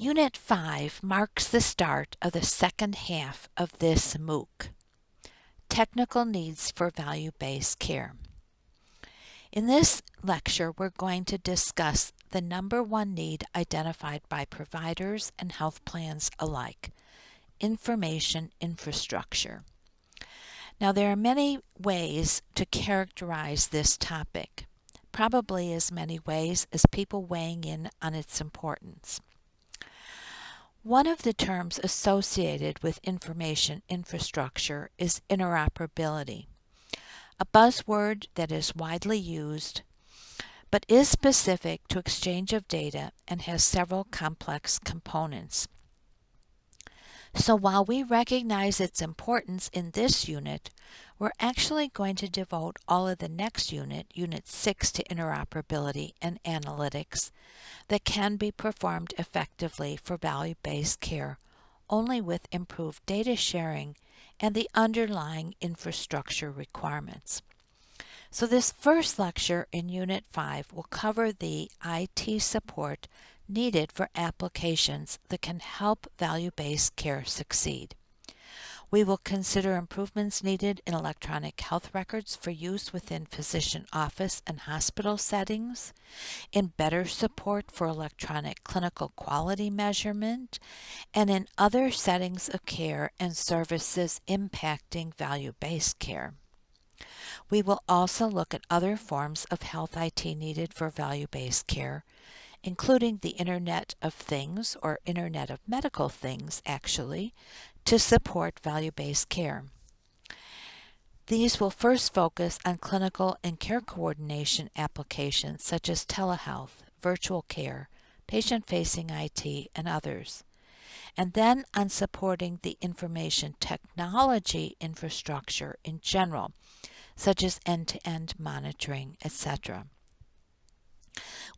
Unit 5 marks the start of the second half of this MOOC, Technical Needs for Value-Based Care. In this lecture, we're going to discuss the number one need identified by providers and health plans alike, information infrastructure. Now, there are many ways to characterize this topic, probably as many ways as people weighing in on its importance. One of the terms associated with information infrastructure is interoperability, a buzzword that is widely used but is specific to exchange of data and has several complex components. So while we recognize its importance in this unit, we're actually going to devote all of the next unit, Unit 6, to interoperability and analytics that can be performed effectively for value-based care only with improved data sharing and the underlying infrastructure requirements. So this first lecture in Unit 5 will cover the IT support needed for applications that can help value-based care succeed. We will consider improvements needed in electronic health records for use within physician office and hospital settings, in better support for electronic clinical quality measurement, and in other settings of care and services impacting value-based care. We will also look at other forms of health IT needed for value-based care, including the Internet of Things, or Internet of Medical Things, actually, to support value-based care. These will first focus on clinical and care coordination applications such as telehealth, virtual care, patient-facing IT, and others, and then on supporting the information technology infrastructure in general, such as end-to-end monitoring, etc.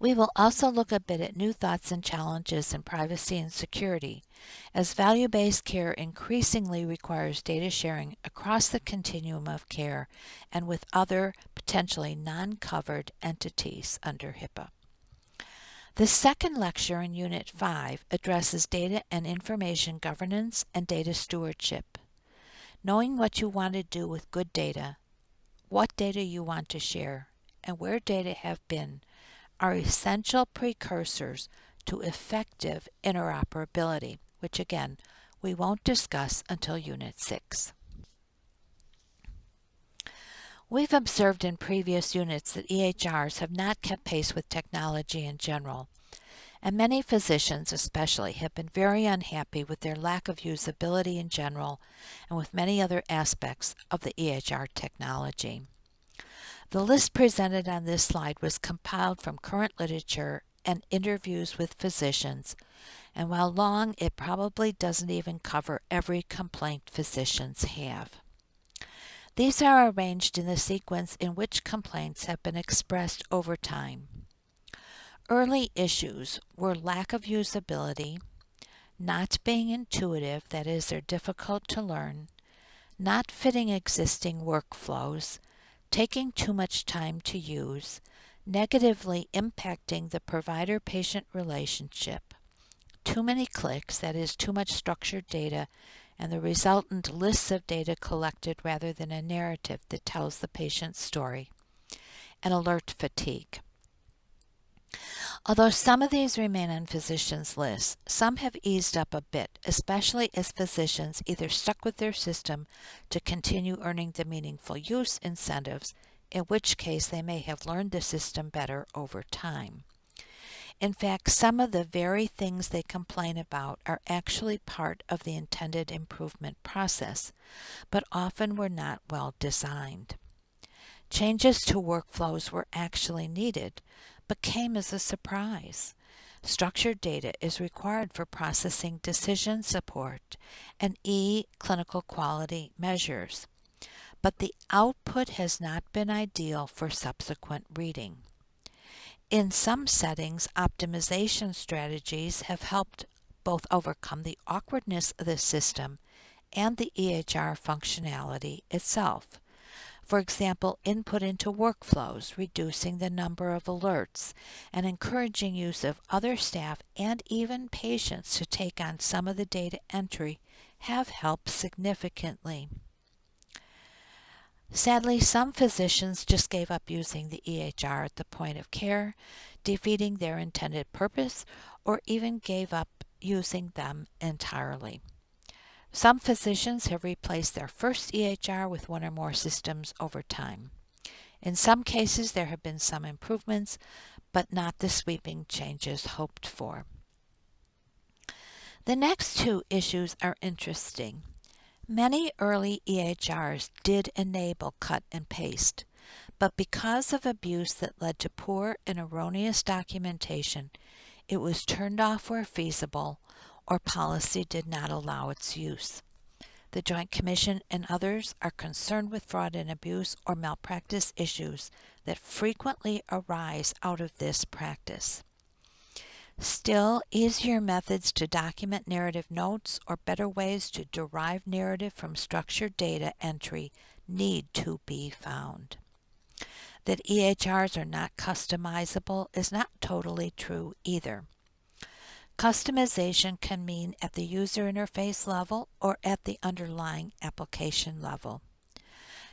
We will also look a bit at new thoughts and challenges in privacy and security, as value-based care increasingly requires data sharing across the continuum of care and with other potentially non-covered entities under HIPAA. The second lecture in Unit 5 addresses data and information governance and data stewardship. Knowing what you want to do with good data, what data you want to share, and where data have been are essential precursors to effective interoperability, which again, we won't discuss until Unit 6. We've observed in previous units that EHRs have not kept pace with technology in general, and many physicians especially have been very unhappy with their lack of usability in general and with many other aspects of the EHR technology. The list presented on this slide was compiled from current literature and interviews with physicians, and while long, it probably doesn't even cover every complaint physicians have. These are arranged in the sequence in which complaints have been expressed over time. Early issues were lack of usability, not being intuitive, that is, they're difficult to learn, not fitting existing workflows, taking too much time to use, negatively impacting the provider-patient relationship, too many clicks, that is, too much structured data, and the resultant lists of data collected rather than a narrative that tells the patient's story, and alert fatigue. Although some of these remain on physicians' lists, some have eased up a bit, especially as physicians either stuck with their system to continue earning the meaningful use incentives, in which case they may have learned the system better over time. In fact, some of the very things they complain about are actually part of the intended improvement process, but often were not well designed. Changes to workflows were actually needed, but came as a surprise. Structured data is required for processing decision support and clinical quality measures, but the output has not been ideal for subsequent reading. In some settings, optimization strategies have helped both overcome the awkwardness of the system and the EHR functionality itself. For example, input into workflows, reducing the number of alerts, and encouraging use of other staff and even patients to take on some of the data entry have helped significantly. Sadly, some physicians just gave up using the EHR at the point of care, defeating their intended purpose, or even gave up using them entirely. Some physicians have replaced their first EHR with one or more systems over time. In some cases, there have been some improvements, but not the sweeping changes hoped for. The next two issues are interesting. Many early EHRs did enable cut and paste, but because of abuse that led to poor and erroneous documentation, it was turned off where feasible, or policy did not allow its use. The Joint Commission and others are concerned with fraud and abuse or malpractice issues that frequently arise out of this practice. Still, easier methods to document narrative notes or better ways to derive narrative from structured data entry need to be found. That EHRs are not customizable is not totally true either. Customization can mean at the user interface level or at the underlying application level.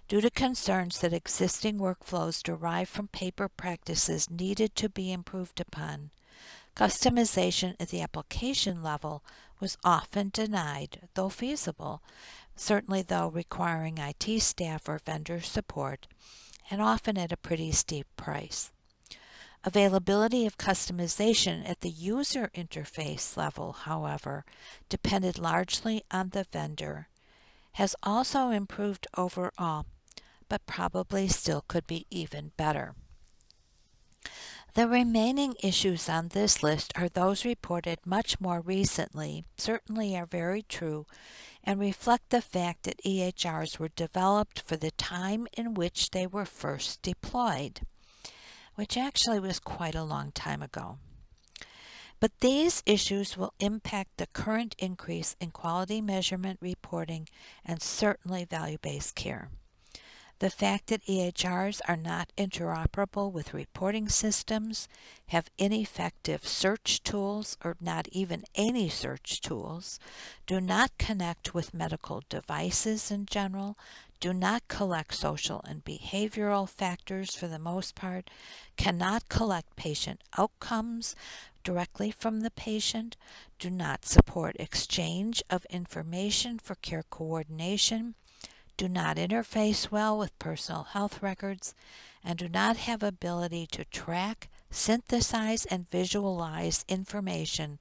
Due to concerns that existing workflows derived from paper practices needed to be improved upon, customization at the application level was often denied, though feasible, certainly though requiring IT staff or vendor support, and often at a pretty steep price. Availability of customization at the user interface level, however, depended largely on the vendor, has also improved overall, but probably still could be even better. The remaining issues on this list are those reported much more recently, certainly are very true, and reflect the fact that EHRs were developed for the time in which they were first deployed, which actually was quite a long time ago. But these issues will impact the current increase in quality measurement reporting and certainly value-based care. The fact that EHRs are not interoperable with reporting systems, have ineffective search tools or not even any search tools, do not connect with medical devices in general, do not collect social and behavioral factors for the most part, cannot collect patient outcomes directly from the patient, do not support exchange of information for care coordination, do not interface well with personal health records, and do not have ability to track, synthesize, and visualize information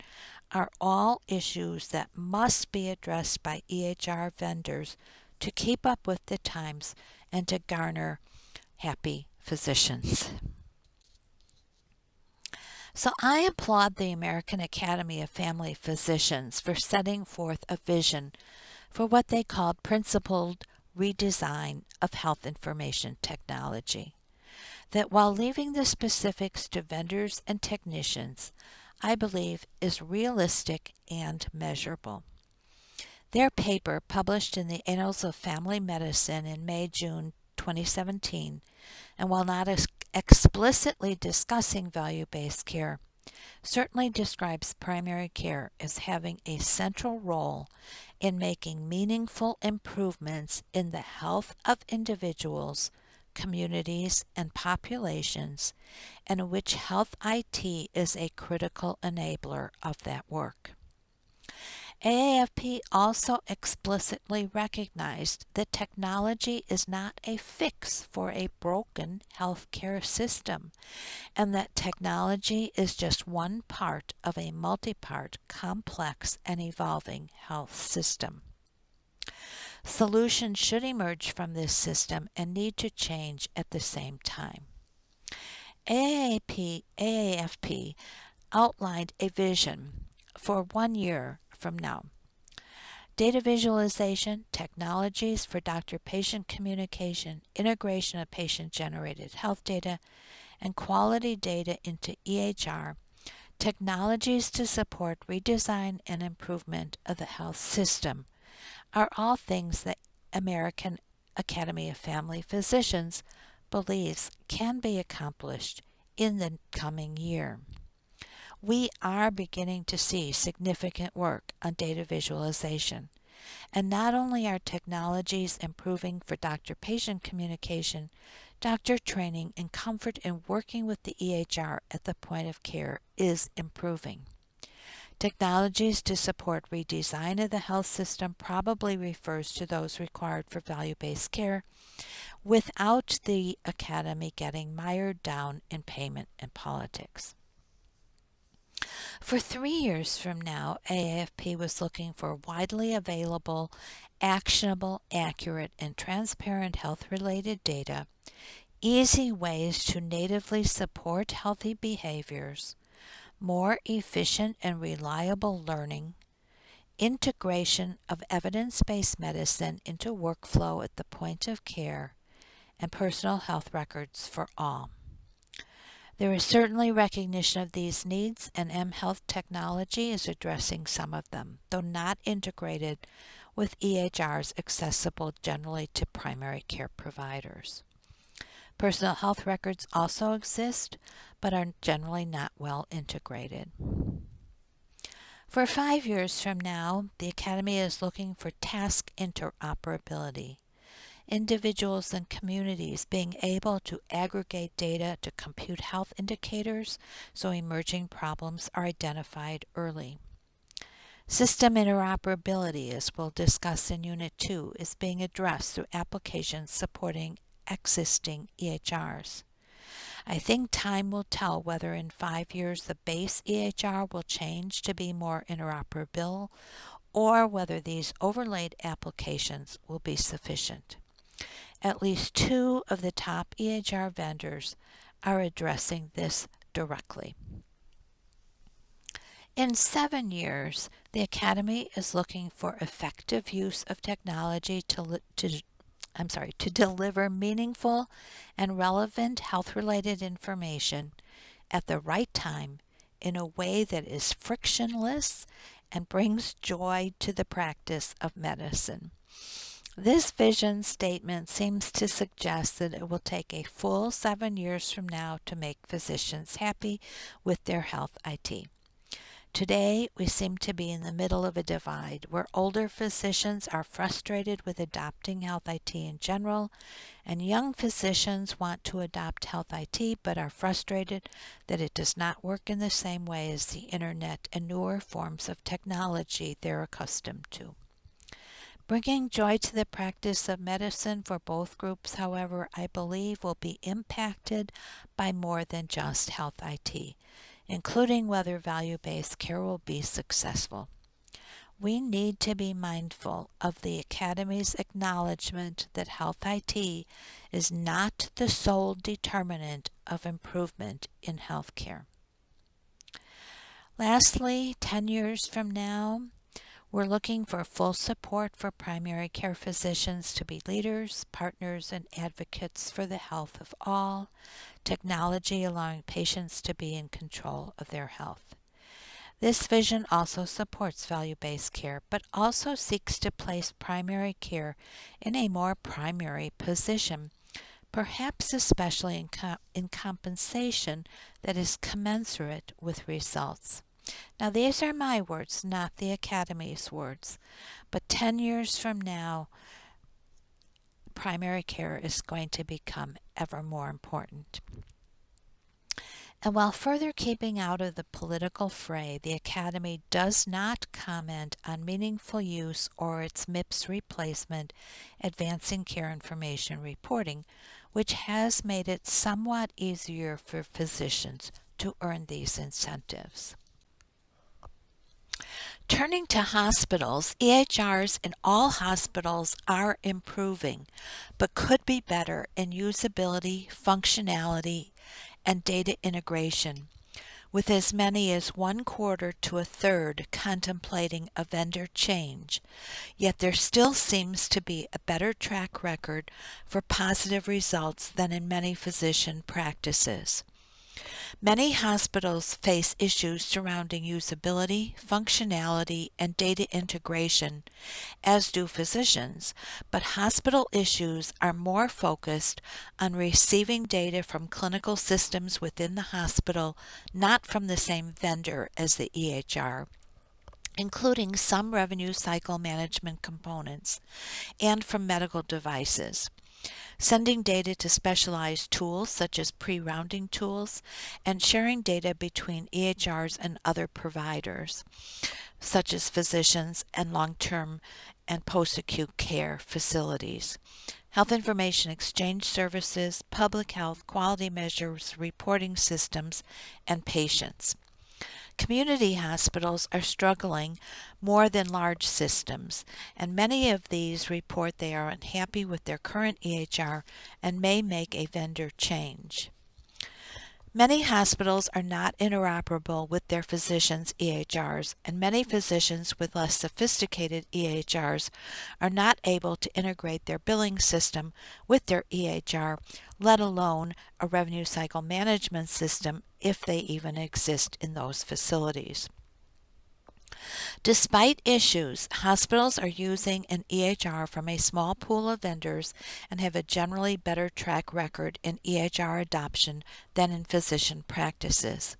are all issues that must be addressed by EHR vendors to keep up with the times and to garner happy physicians. So I applaud the American Academy of Family Physicians for setting forth a vision for what they called principled redesign of health information technology. That while leaving the specifics to vendors and technicians, I believe is realistic and measurable. Their paper, published in the Annals of Family Medicine in May-June 2017, and while not explicitly discussing value-based care, certainly describes primary care as having a central role in making meaningful improvements in the health of individuals, communities, and populations, and in which health IT is a critical enabler of that work. AAFP also explicitly recognized that technology is not a fix for a broken healthcare system, and that technology is just one part of a multi-part, complex, and evolving health system. Solutions should emerge from this system and need to change at the same time. AAFP outlined a vision for 1 year from now. Data visualization, technologies for doctor-patient communication, integration of patient-generated health data, and quality data into EHR, technologies to support redesign and improvement of the health system are all things that American Academy of Family Physicians believes can be accomplished in the coming year. We are beginning to see significant work on data visualization, and not only are technologies improving for doctor-patient communication, doctor training and comfort in working with the EHR at the point of care is improving. Technologies to support redesign of the health system probably refers to those required for value-based care without the Academy getting mired down in payment and politics. For 3 years from now, AAFP was looking for widely available, actionable, accurate, and transparent health-related data, easy ways to natively support healthy behaviors, more efficient and reliable learning, integration of evidence-based medicine into workflow at the point of care, and personal health records for all. There is certainly recognition of these needs, and mHealth technology is addressing some of them, though not integrated with EHRs accessible generally to primary care providers. Personal health records also exist, but are generally not well integrated. For 5 years from now, the Academy is looking for task interoperability. Individuals and communities being able to aggregate data to compute health indicators so emerging problems are identified early. System interoperability, as we'll discuss in Unit 2, is being addressed through applications supporting existing EHRs. I think time will tell whether in 5 years the base EHR will change to be more interoperable or whether these overlaid applications will be sufficient. At least 2 of the top EHR vendors are addressing this directly. In 7 years, the Academy is looking for effective use of technology to deliver meaningful and relevant health-related information at the right time in a way that is frictionless and brings joy to the practice of medicine. This vision statement seems to suggest that it will take a full 7 years from now to make physicians happy with their health IT. Today, we seem to be in the middle of a divide where older physicians are frustrated with adopting health IT in general, and young physicians want to adopt health IT but are frustrated that it does not work in the same way as the internet and newer forms of technology they're accustomed to. Bringing joy to the practice of medicine for both groups, however, I believe will be impacted by more than just health IT, including whether value-based care will be successful. We need to be mindful of the Academy's acknowledgement that health IT is not the sole determinant of improvement in healthcare. Lastly, 10 years from now, we're looking for full support for primary care physicians to be leaders, partners, and advocates for the health of all, technology allowing patients to be in control of their health. This vision also supports value-based care, but also seeks to place primary care in a more primary position, perhaps especially in compensation that is commensurate with results. Now, these are my words, not the Academy's words, but 10 years from now, primary care is going to become ever more important. And while further keeping out of the political fray, the Academy does not comment on meaningful use or its MIPS replacement, Advancing Care Information Reporting, which has made it somewhat easier for physicians to earn these incentives. Turning to hospitals, EHRs in all hospitals are improving, but could be better in usability, functionality, and data integration, with as many as 1/4 to 1/3 contemplating a vendor change. Yet there still seems to be a better track record for positive results than in many physician practices. Many hospitals face issues surrounding usability, functionality, and data integration, as do physicians, but hospital issues are more focused on receiving data from clinical systems within the hospital, not from the same vendor as the EHR, including some revenue cycle management components, and from medical devices. Sending data to specialized tools such as pre-rounding tools, and sharing data between EHRs and other providers, such as physicians and long-term and post-acute care facilities. Health information exchange services, public health, quality measures, reporting systems, and patients. Community hospitals are struggling more than large systems, and many of these report they are unhappy with their current EHR and may make a vendor change. Many hospitals are not interoperable with their physicians' EHRs, and many physicians with less sophisticated EHRs are not able to integrate their billing system with their EHR, let alone a revenue cycle management system if they even exist in those facilities. Despite issues, hospitals are using an EHR from a small pool of vendors and have a generally better track record in EHR adoption than in physician practices.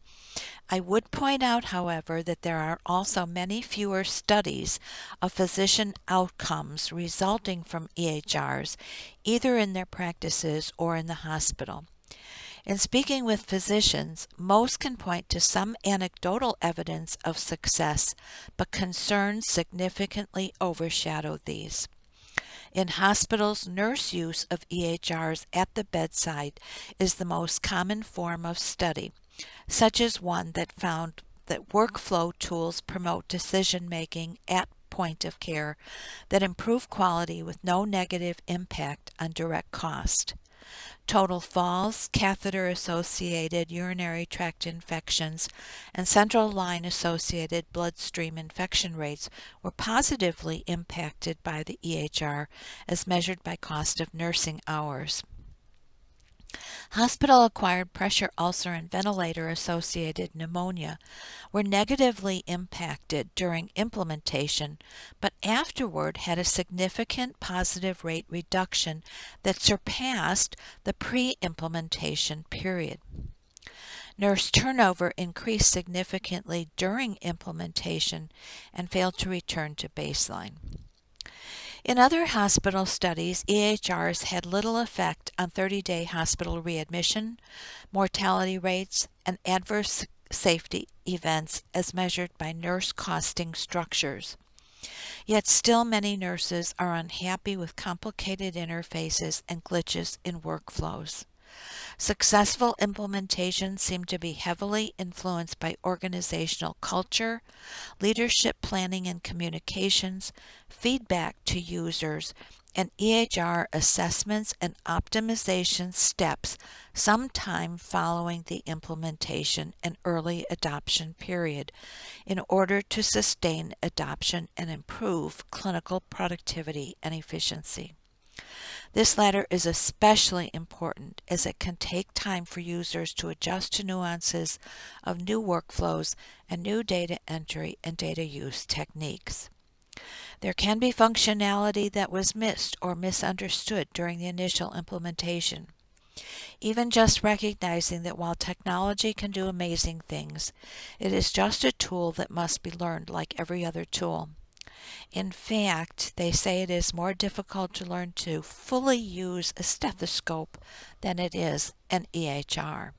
I would point out, however, that there are also many fewer studies of physician outcomes resulting from EHRs, either in their practices or in the hospital. In speaking with physicians, most can point to some anecdotal evidence of success, but concerns significantly overshadow these. In hospitals, nurse use of EHRs at the bedside is the most common form of study, such as one that found that workflow tools promote decision-making at point of care that improve quality with no negative impact on direct cost. Total falls, catheter-associated urinary tract infections, and central line-associated bloodstream infection rates were positively impacted by the EHR as measured by cost of nursing hours. Hospital-acquired pressure ulcer and ventilator-associated pneumonia were negatively impacted during implementation, but afterward had a significant positive rate reduction that surpassed the pre-implementation period. Nurse turnover increased significantly during implementation and failed to return to baseline. In other hospital studies, EHRs had little effect on 30-day hospital readmission, mortality rates, and adverse safety events as measured by nurse costing structures. Yet still many nurses are unhappy with complicated interfaces and glitches in workflows. Successful implementations seem to be heavily influenced by organizational culture, leadership planning and communications, feedback to users, and EHR assessments and optimization steps sometime following the implementation and early adoption period in order to sustain adoption and improve clinical productivity and efficiency. This latter is especially important as it can take time for users to adjust to nuances of new workflows and new data entry and data use techniques. There can be functionality that was missed or misunderstood during the initial implementation. Even just recognizing that while technology can do amazing things, it is just a tool that must be learned like every other tool. In fact, they say it is more difficult to learn to fully use a stethoscope than it is an EHR.